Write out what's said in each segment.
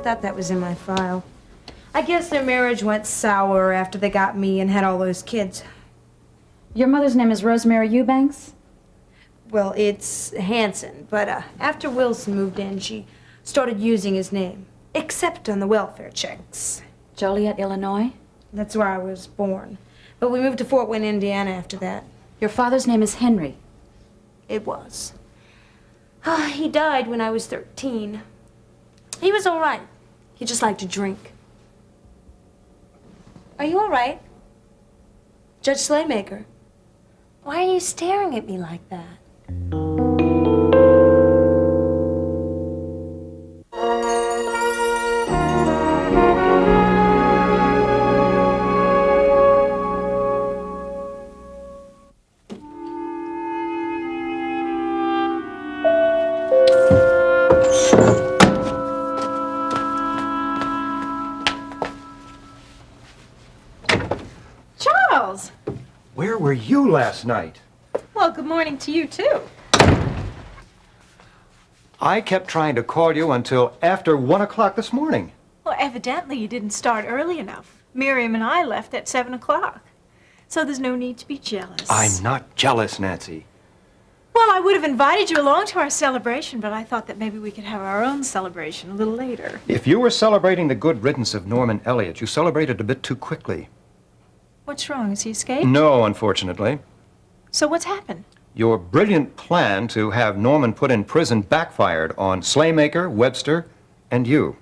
thought that was in my file. I guess their marriage went sour after they got me and had all those kids. Your mother's name is Rosemary Eubanks? Well, it's Hanson, but after Wilson moved in, she started using his name, except on the welfare checks. Joliet, Illinois? That's where I was born. But we moved to Fort Wayne, Indiana after that. Your father's name is Henry. It was. He died when I was 13. He was all right. He just liked to drink. Are you all right? Judge Slaymaker, why are you staring at me like that? Charles! Where were you last night? Well, good morning to you, too. I kept trying to call you until after 1 o'clock this morning. Well, evidently you didn't start early enough. Miriam and I left at 7 o'clock. So there's no need to be jealous. I'm not jealous, Nancy. Well, I would have invited you along to our celebration, but I thought that maybe we could have our own celebration a little later. If you were celebrating the good riddance of Norman Elliott, you celebrated a bit too quickly. What's wrong? Has he escaped? No, unfortunately. So what's happened? Your brilliant plan to have Norman put in prison backfired on Slaymaker, Webster, and you.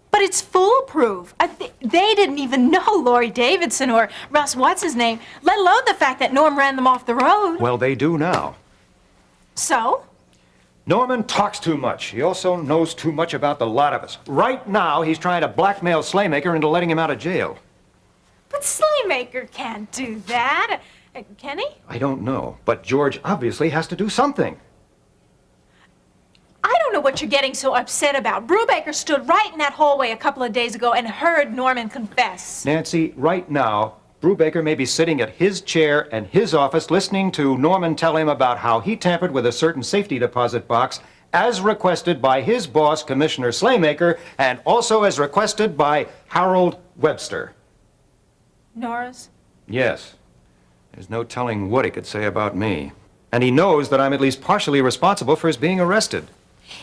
But it's foolproof. They didn't even know Laurie Davidson or Russ what's-his-name, let alone the fact that Norm ran them off the road. Well, they do now. So? Norman talks too much. He also knows too much about the lot of us. Right now, he's trying to blackmail Slaymaker into letting him out of jail. But Slaymaker can't do that. Can he? I don't know, but George obviously has to do something. I don't know what you're getting so upset about. Brubaker stood right in that hallway a couple of days ago and heard Norman confess. Nancy, right now, Brubaker may be sitting at his chair and his office listening to Norman tell him about how he tampered with a certain safety deposit box as requested by his boss, Commissioner Slaymaker, and also as requested by Harold Webster. Norris? Yes. There's no telling what he could say about me. And he knows that I'm at least partially responsible for his being arrested.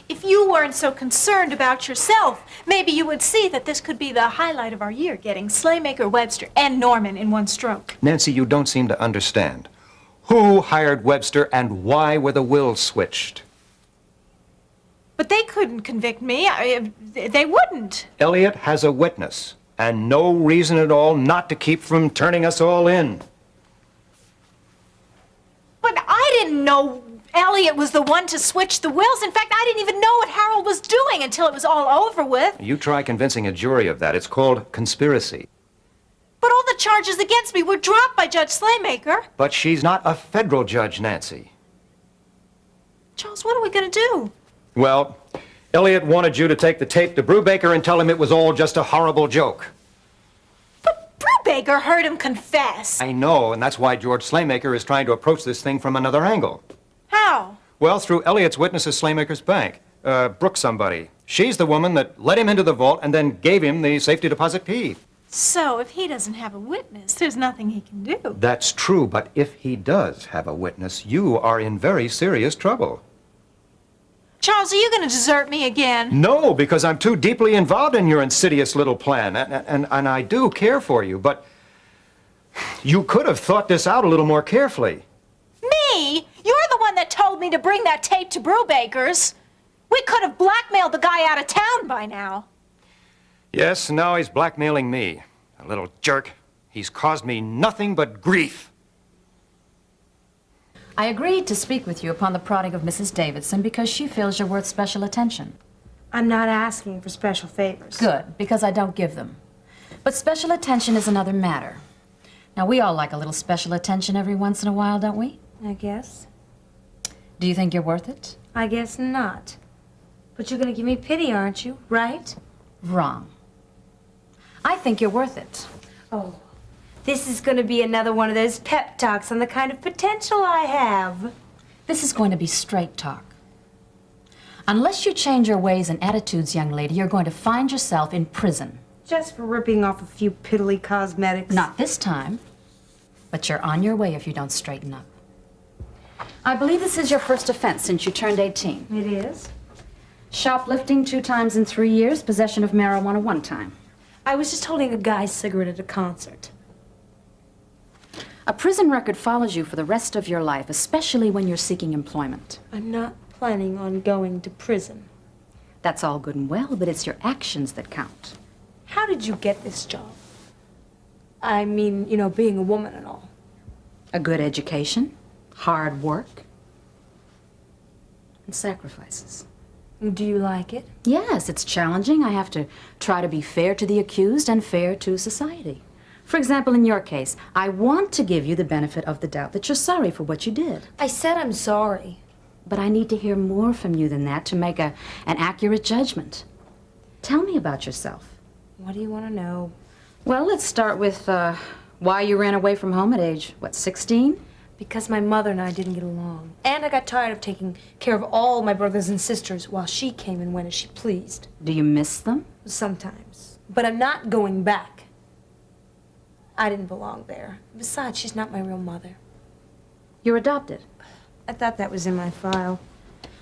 If you weren't so concerned about yourself, maybe you would see that this could be the highlight of our year, getting Slaymaker, Webster, and Norman in one stroke. Nancy, you don't seem to understand. Who hired Webster and why were the wills switched? But they couldn't convict me. They wouldn't. Elliot has a witness, and no reason at all not to keep from turning us all in. But I didn't know Elliot was the one to switch the wills. In fact, I didn't even know what Harold was doing until it was all over with. You try convincing a jury of that. It's called conspiracy. But all the charges against me were dropped by Judge Slaymaker. But she's not a federal judge, Nancy. Charles, what are we going to do? Well, Elliot wanted you to take the tape to Brubaker and tell him it was all just a horrible joke. But Brubaker heard him confess. I know, and that's why George Slaymaker is trying to approach this thing from another angle. How? Well, through Elliot's witness at Slaymaker's bank. Brooke somebody. She's the woman that let him into the vault and then gave him the safety deposit key. So if he doesn't have a witness, there's nothing he can do. That's true, but if he does have a witness, you are in very serious trouble. Charles, are you going to desert me again? No, because I'm too deeply involved in your insidious little plan, and I do care for you, but you could have thought this out a little more carefully. Me? You're the one that told me to bring that tape to Brubaker's. We could have blackmailed the guy out of town by now. Yes, now he's blackmailing me. A little jerk. He's caused me nothing but grief. I agreed to speak with you upon the prodding of Mrs. Davidson because she feels you're worth special attention. I'm not asking for special favors. Good, because I don't give them. But special attention is another matter. Now, we all like a little special attention every once in a while, don't we? I guess. Do you think you're worth it? I guess not. But you're gonna give me pity, aren't you? Right? Wrong. I think you're worth it. Oh, this is gonna be another one of those pep talks on the kind of potential I have. This is going to be straight talk. Unless you change your ways and attitudes, young lady, you're going to find yourself in prison. Just for ripping off a few piddly cosmetics. Not this time, but you're on your way if you don't straighten up. I believe this is your first offense since you turned 18. It is? Shoplifting 2 times in 3 years, possession of marijuana 1 time. I was just holding a guy's cigarette at a concert. A prison record follows you for the rest of your life, especially when you're seeking employment. I'm not planning on going to prison. That's all good and well, but it's your actions that count. How did you get this job? I mean, you know, being a woman and all. A good education, hard work, and sacrifices. Do you like it? Yes, it's challenging. I have to try to be fair to the accused and fair to society. For example, in your case, I want to give you the benefit of the doubt that you're sorry for what you did. I said I'm sorry. But I need to hear more from you than that to make an accurate judgment. Tell me about yourself. What do you want to know? Well, let's start with why you ran away from home at age, what, 16? Because my mother and I didn't get along. And I got tired of taking care of all my brothers and sisters while she came and went as she pleased. Do you miss them? Sometimes. But I'm not going back. I didn't belong there. Besides, she's not my real mother. You're adopted. I thought that was in my file.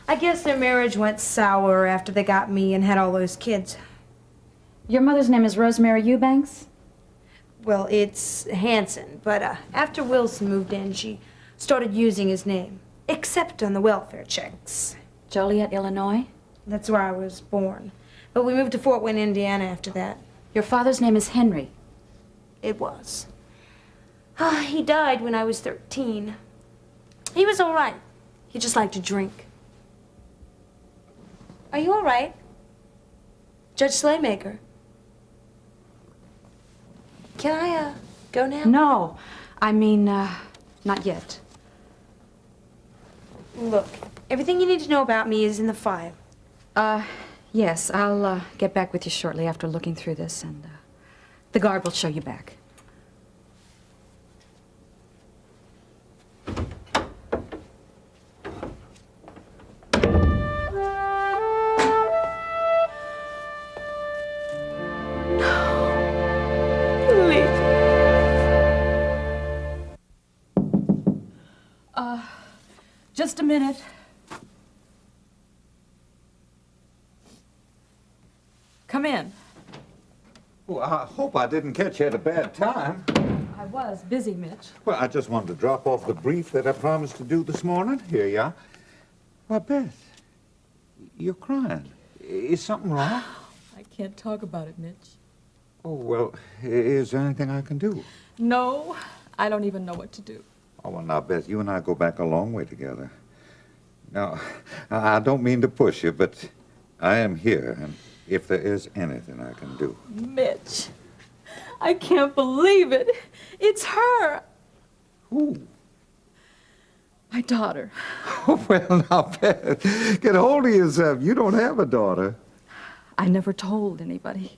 I guess their marriage went sour after they got me and had all those kids. Your mother's name is Rosemary Eubanks? Well, it's Hanson, but after Wilson moved in, she started using his name, except on the welfare checks. Joliet, Illinois? That's where I was born. But we moved to Fort Wayne, Indiana after that. Your father's name is Henry. It was. He died when I was 13. He was all right. He just liked to drink. Are you all right? Judge Slaymaker? Can I, go now? No, I mean, not yet. Look, everything you need to know about me is in the file. Yes, I'll get back with you shortly after looking through this, and the guard will show you back. Just a minute. Come in. Well, I hope I didn't catch you at a bad time. I was busy, Mitch. Well, I just wanted to drop off the brief that I promised to do this morning. Here you are. Why, Beth, you're crying. Is something wrong? I can't talk about it, Mitch. Oh, well, is there anything I can do? No, I don't even know what to do. Oh, well, now, Beth, you and I go back a long way together. Now, I don't mean to push you, but I am here, and if there is anything I can do. Mitch, I can't believe it. It's her. Who? My daughter. Oh, well, now, Beth, get a hold of yourself. You don't have a daughter. I never told anybody.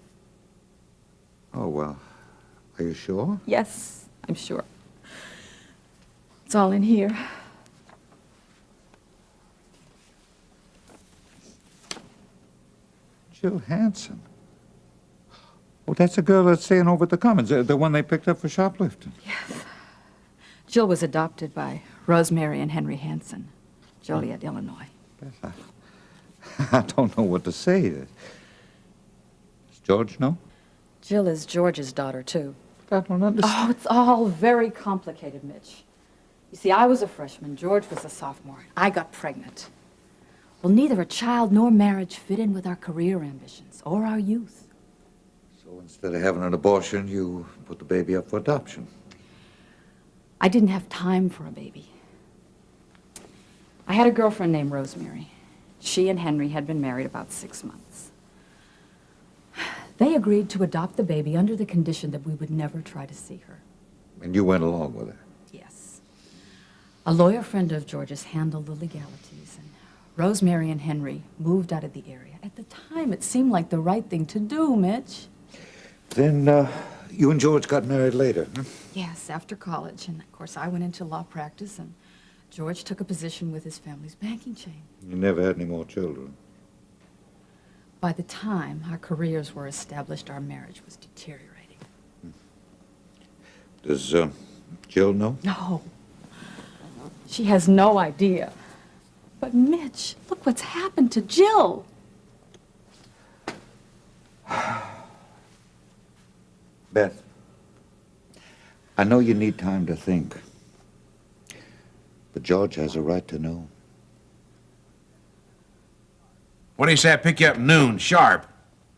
Oh, well, are you sure? Yes, I'm sure. It's all in here. Jill Hanson. Oh, that's the girl that's staying over at the Commons, the one they picked up for shoplifting. Yes. Jill was adopted by Rosemary and Henry Hanson, Joliet, Illinois. Beth, I don't know what to say. Does George know? Jill is George's daughter, too. I don't understand. Oh, it's all very complicated, Mitch. You see, I was a freshman, George was a sophomore. I got pregnant. Well, neither a child nor marriage fit in with our career ambitions or our youth. So instead of having an abortion, you put the baby up for adoption. I didn't have time for a baby. I had a girlfriend named Rosemary. She and Henry had been married about 6 months. They agreed to adopt the baby under the condition that we would never try to see her. And you went along with it. Yes. A lawyer friend of George's handled the legalities, and Rosemary and Henry moved out of the area. At the time, it seemed like the right thing to do, Mitch. Then you and George got married later, huh? Yes, after college. And, of course, I went into law practice, and George took a position with his family's banking chain. You never had any more children. By the time our careers were established, our marriage was deteriorating. Does Jill know? No. She has no idea. But Mitch, look what's happened to Jill. Beth, I know you need time to think, but George has a right to know. What do you say I pick you up noon, sharp?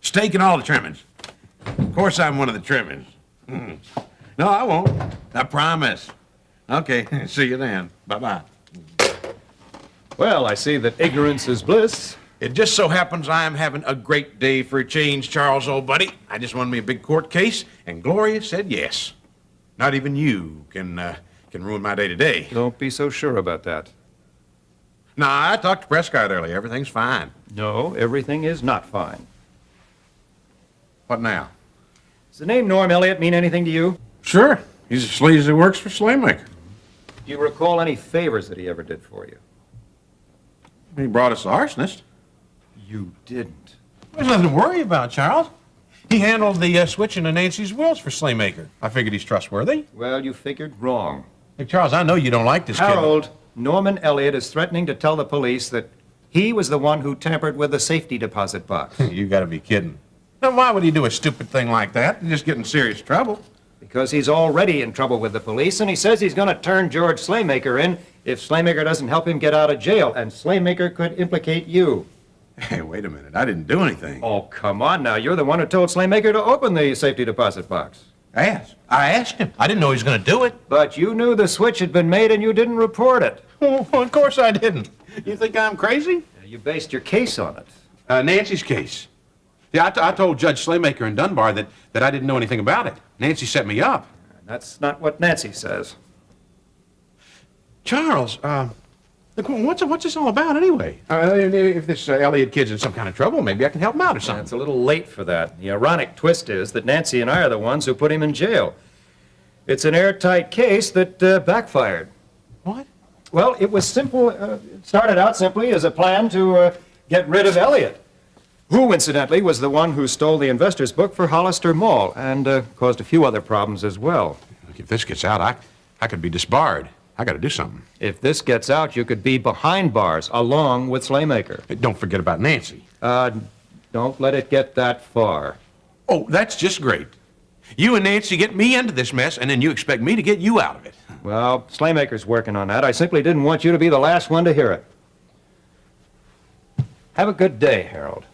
Steak and all the trimmings. Of course I'm one of the trimmings. No, I won't. I promise. Okay, see you then. Bye-bye. Well, I see that ignorance is bliss. It just so happens I am having a great day for a change, Charles, old buddy. I just won me a big court case, and Gloria said yes. Not even you can ruin my day today. Don't be so sure about that. Nah, I talked to Prescott earlier. Everything's fine. No, everything is not fine. What now? Does the name Norm Elliott mean anything to you? Sure. He's a sleaze that works for Slaymaker. Do you recall any favors that he ever did for you? He brought us the arsonist. You didn't. There's nothing to worry about, Charles. He handled the switching of Nancy's wills for Slaymaker. I figured he's trustworthy. Well, you figured wrong. Hey, Charles, I know you don't like this Harold, Norman Elliott is threatening to tell the police that he was the one who tampered with the safety deposit box. kid. You gotta be kidding. Now, why would he do a stupid thing like that? He'd just get in serious trouble. Because he's already in trouble with the police, and he says he's going to turn George Slaymaker in if Slaymaker doesn't help him get out of jail, and Slaymaker could implicate you. Hey, wait a minute. I didn't do anything. Oh, come on now. You're the one who told Slaymaker to open the safety deposit box. I asked him. I didn't know he was gonna do it. But you knew the switch had been made and you didn't report it. Well, of course I didn't. You think I'm crazy? You based your case on it. Nancy's case. Yeah, I told Judge Slaymaker in Dunbar that I didn't know anything about it. Nancy set me up. That's not what Nancy says. Charles, look, what's this all about anyway? If this Elliot kid's in some kind of trouble, maybe I can help him out or something. It's a little late for that. The ironic twist is that Nancy and I are the ones who put him in jail. It's an airtight case that backfired. What? Well, it was simple. It started out simply as a plan to get rid of Elliot, who, incidentally, was the one who stole the investor's book for Hollister Mall and caused a few other problems as well. Look, if this gets out, I could be disbarred. I got to do something. If this gets out, you could be behind bars, along with Slaymaker. Hey, don't forget about Nancy. Don't let it get that far. Oh, that's just great. You and Nancy get me into this mess, and then you expect me to get you out of it. Well, Slaymaker's working on that. I simply didn't want you to be the last one to hear it. Have a good day, Harold.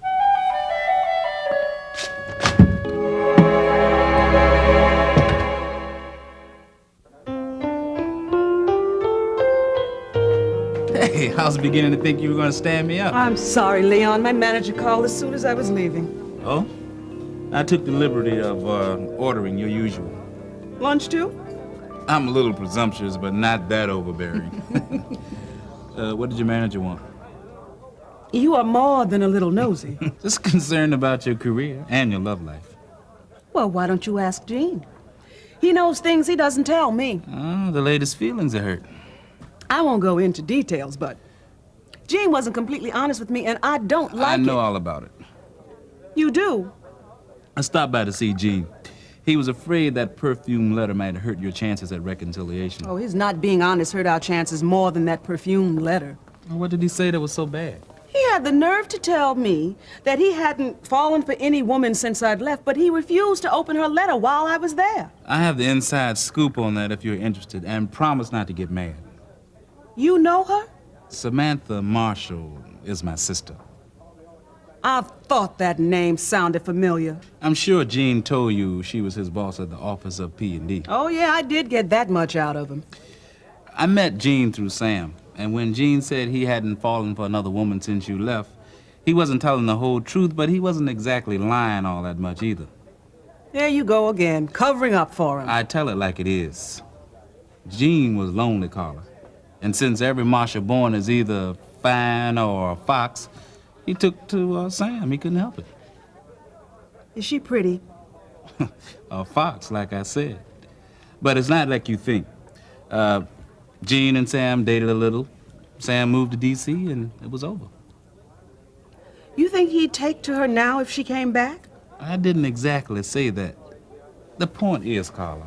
Hey, I was beginning to think you were going to stand me up. I'm sorry, Leon. My manager called as soon as I was leaving. Oh? I took the liberty of ordering your usual. Lunch, too? I'm a little presumptuous, but not that overbearing. What did your manager want? You are more than a little nosy. Just concerned about your career and your love life. Well, why don't you ask Gene? He knows things he doesn't tell me. Oh, the latest feelings are hurt. I won't go into details, but Gene wasn't completely honest with me, and I don't like I know it. all about it. You do? I stopped by to see Gene. He was afraid that perfume letter might hurt your chances at reconciliation. Oh, his not being honest hurt our chances more than that perfumed letter. What did he say that was so bad? He had the nerve to tell me that he hadn't fallen for any woman since I'd left, but he refused to open her letter while I was there. I have the inside scoop on that if you're interested, and promise not to get mad. You know her? Samantha Marshall is my sister. I thought that name sounded familiar. I'm sure Gene told you she was his boss at the office of P&D. Oh, yeah, I did get that much out of him. I met Gene through Sam, and when Gene said he hadn't fallen for another woman since you left, he wasn't telling the whole truth, but he wasn't exactly lying all that much either. There you go again, covering up for him. I tell it like it is. Gene was lonely, Carla. And since every Marshall born is either fine or a fox, he took to Sam. He couldn't help it. Is she pretty? A fox, like I said. But it's not like you think. Gene and Sam dated a little. Sam moved to D.C., and it was over. You think he'd take to her now if she came back? I didn't exactly say that. The point is, Carla,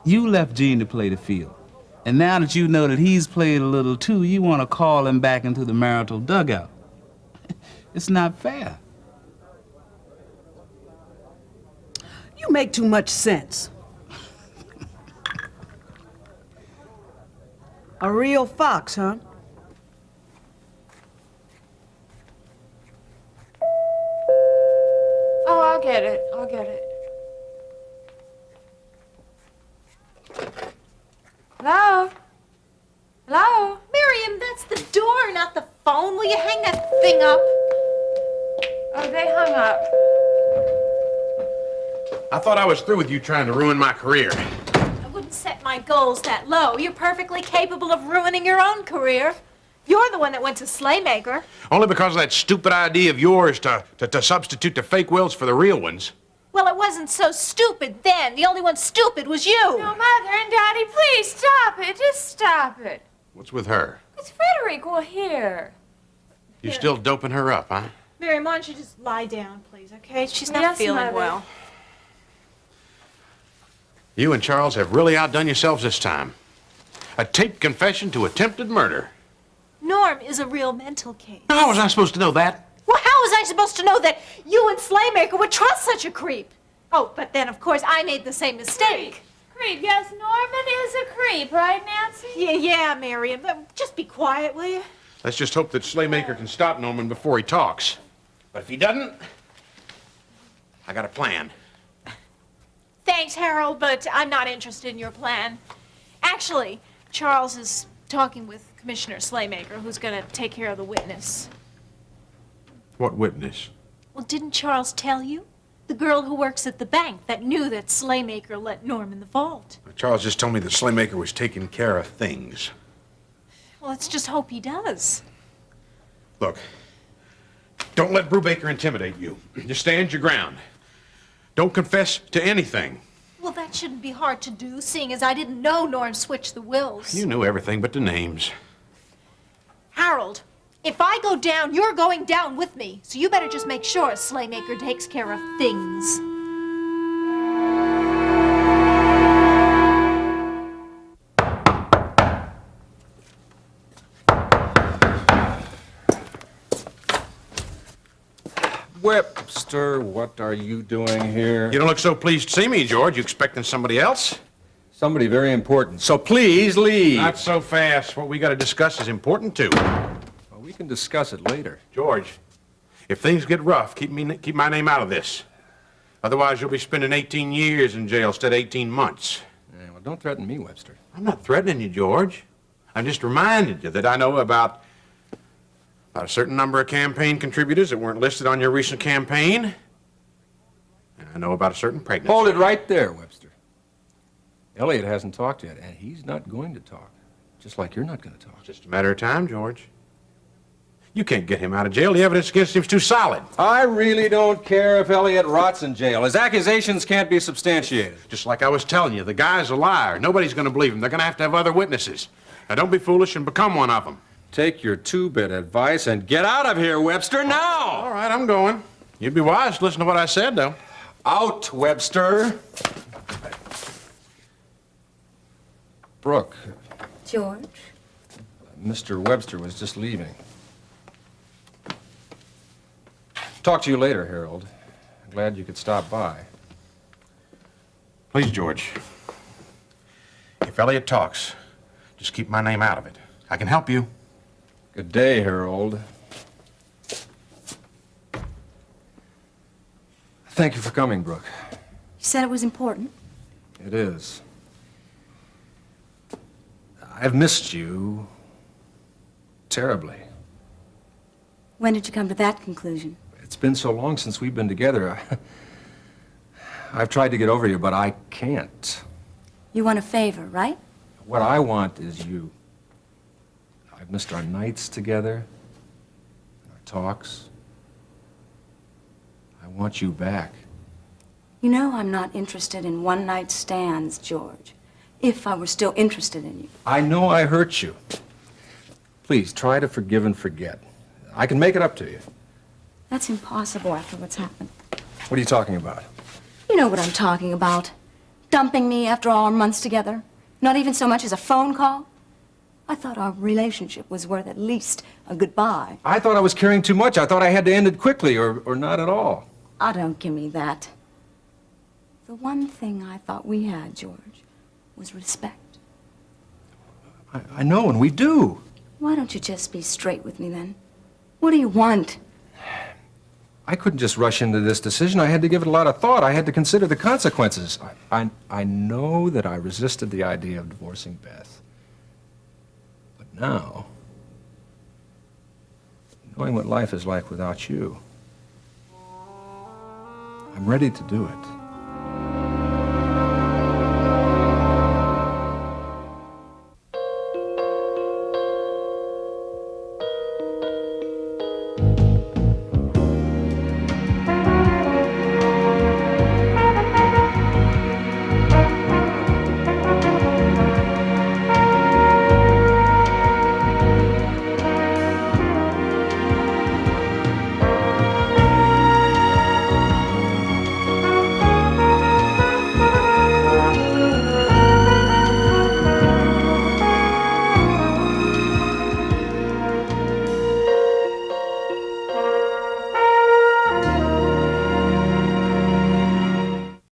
you left Gene to play the field. And now that you know that he's played a little too, you want to call him back into the marital dugout. It's not fair. You make too much sense. A real fox, huh? Oh, I'll get it. I'll get it. Hello? Hello? Miriam, that's the door, not the phone. Will you hang that thing up? Oh, they hung up. I thought I was through with you trying to ruin my career. I wouldn't set my goals that low. You're perfectly capable of ruining your own career. You're the one that went to Slaymaker. Only because of that stupid idea of yours to substitute the fake wills for the real ones. Well, it wasn't so stupid then. The only one stupid was you. No, Mother and Daddy, please stop it. Just stop it. What's with her? It's Frederick here. You still doping her up, huh? Miriam, why don't you just lie down, please, okay? She's not Yes, feeling Mother. well. You and Charles have really outdone yourselves this time. A taped confession to attempted murder. Norm is a real mental case. How was I supposed to know that? Well, how was I supposed to know that you and Slaymaker would trust such a creep? Oh, but then, of course, I made the same mistake. Creep, yes, Norman is a creep, right, Nancy? Yeah, Miriam. Just be quiet, will you? Let's just hope that Slaymaker can stop Norman before he talks. But if he doesn't, I got a plan. Thanks, Harold, but I'm not interested in your plan. Actually, Charles is talking with Commissioner Slaymaker, who's going to take care of the witness. What witness? Well, didn't Charles tell you? The girl who works at the bank that knew that Slaymaker let Norm in the vault. Charles just told me that Slaymaker was taking care of things. Well, let's just hope he does. Look, don't let Brubaker intimidate you. Just stand your ground. Don't confess to anything. Well, that shouldn't be hard to do, seeing as I didn't know Norm switched the wills. You knew everything but the names. Harold, if I go down, you're going down with me. So you better just make sure Slaymaker takes care of things. Webster, what are you doing here? You don't look so pleased to see me, George. You expecting somebody else? Somebody very important. So please leave. Not so fast. What we got to discuss is important, too. Well, we can discuss it later. George, if things get rough, keep my name out of this. Otherwise, you'll be spending 18 years in jail instead of 18 months. Yeah, well, don't threaten me, Webster. I'm not threatening you, George. I'm just reminding you that I know about a certain number of campaign contributors that weren't listed on your recent campaign. And I know about a certain pregnancy. Hold it right there, Webster. Elliot hasn't talked yet, and he's not going to talk. Just like you're not going to talk. It's just a matter of time, George. You can't get him out of jail. The evidence against him's too solid. I really don't care if Elliot rots in jail. His accusations can't be substantiated. Just like I was telling you, the guy's a liar. Nobody's going to believe him. They're going to have other witnesses. Now, don't be foolish and become one of them. Take your two-bit advice and get out of here, Webster, now! All right, I'm going. You'd be wise to listen to what I said, though. Out, Webster! Brooke, George? Mr. Webster was just leaving. Talk to you later, Harold. Glad you could stop by. Please, George. If Elliot talks, just keep my name out of it. I can help you. Good day, Harold. Thank you for coming, Brooke. You said it was important. It is. I've missed you terribly. When did you come to that conclusion? It's been so long since we've been together. I've tried to get over you, but I can't. You want a favor, right? What I want is you. I've missed our nights together, our talks. I want you back. You know I'm not interested in one-night stands, George. If I were still interested in you. I know I hurt you. Please, try to forgive and forget. I can make it up to you. That's impossible after what's happened. What are you talking about? You know what I'm talking about. Dumping me after all our months together. Not even so much as a phone call. I thought our relationship was worth at least a goodbye. I thought I was caring too much. I thought I had to end it quickly or not at all. Oh, don't give me that. The one thing I thought we had, George, was respect. I know, and we do. Why don't you just be straight with me then? What do you want? I couldn't just rush into this decision. I had to give it a lot of thought. I had to consider the consequences. I know that I resisted the idea of divorcing Beth. But now, knowing what life is like without you, I'm ready to do it.